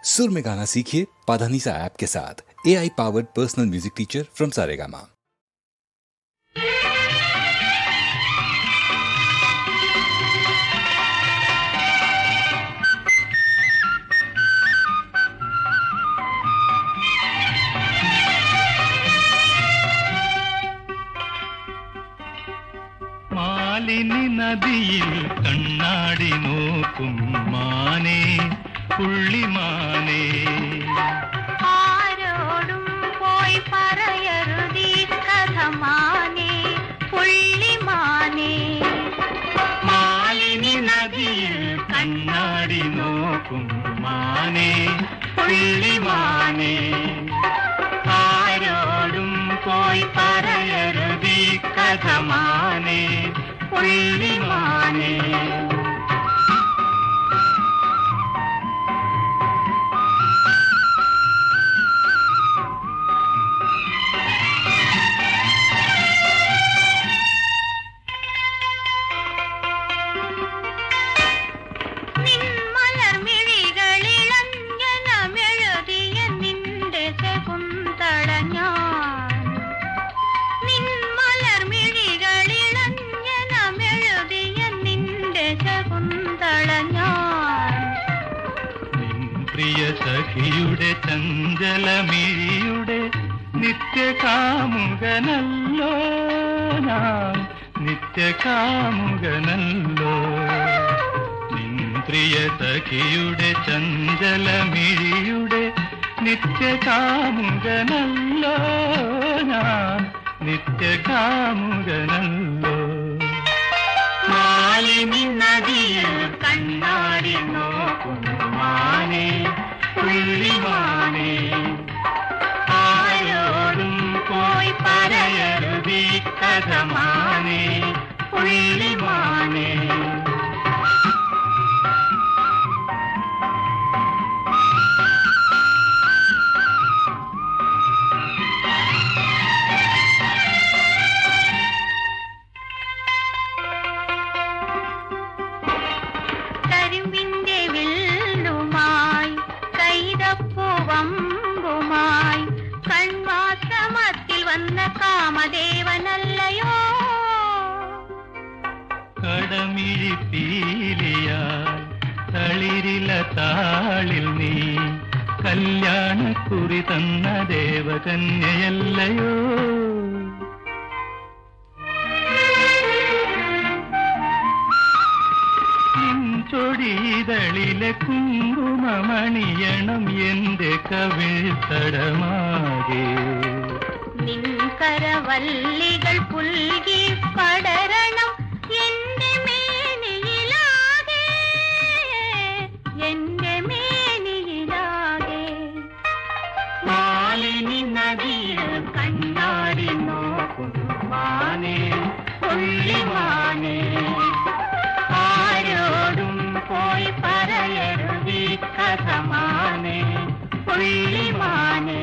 सुर में गाना सीखिए पाधानीसा ऐप के साथ। AI powered personal music teacher from Saregama. Malini നദിയിൽ കണ്ണാടി നോക്കും മാനേ പുള്ളിമാനേ, ആരോടും പോയി പറയരുതീ കഥ മാനേ പുള്ളിമാനേ. മാലിനി നദിയിൽ കണ്ണാടി നോക്കും മാനേ പുള്ളിമാനേ, ആരോടും പോയി പറയരുതീ കഥ മാനേ പുള്ളിമാനേ. സഖിയുടെ ചഞ്ചലമിഴിയുടെ നിത്യകാമുകനല്ലോ ഞാൻ, നിത്യകാമുകനല്ലോ. നിൻ പ്രിയ സഖിയുടെ ചഞ്ചലമിഴിയുടെ നിത്യകാമുകനല്ലോ ഞാൻ, നിത്യകാമുകനല്ലോ. മാലിനി നദിയിൽ കണ്ണാടി നോക്കും മാനേ പുള്ളിമാനേ, ആരോടും പോയി പറയരുതീ കഥ മാനേ പുള്ളിമാനേ. വമ്പുമായി കൺവാശ്രമത്തിൽ വന്ന കാമദേവനല്ലയോ, കടമിഴി പീലിയാൽ തളിരില താളിൽ നീ കല്യാണക്കുറി തന്ന ദേവകന്യയല്ലയോ. ചൊടിതളിലെ കുങ്കുമമണിയണം എന്റെ കവിൾ തടമാകെ, നിൻ കരവല്ലികൾ പുൽകി പടരണം എന്റെ മേനിയിലാകെ, എന്റെ മേനിയിലാകെ. മാലിനി നദിയിൽ കണ്ണാടി നോക്കും മാനേ പുള്ളിമാനേ, ആരോടും പോയി പറയരുതീ കഥ മാനേ പുള്ളിമാനേ.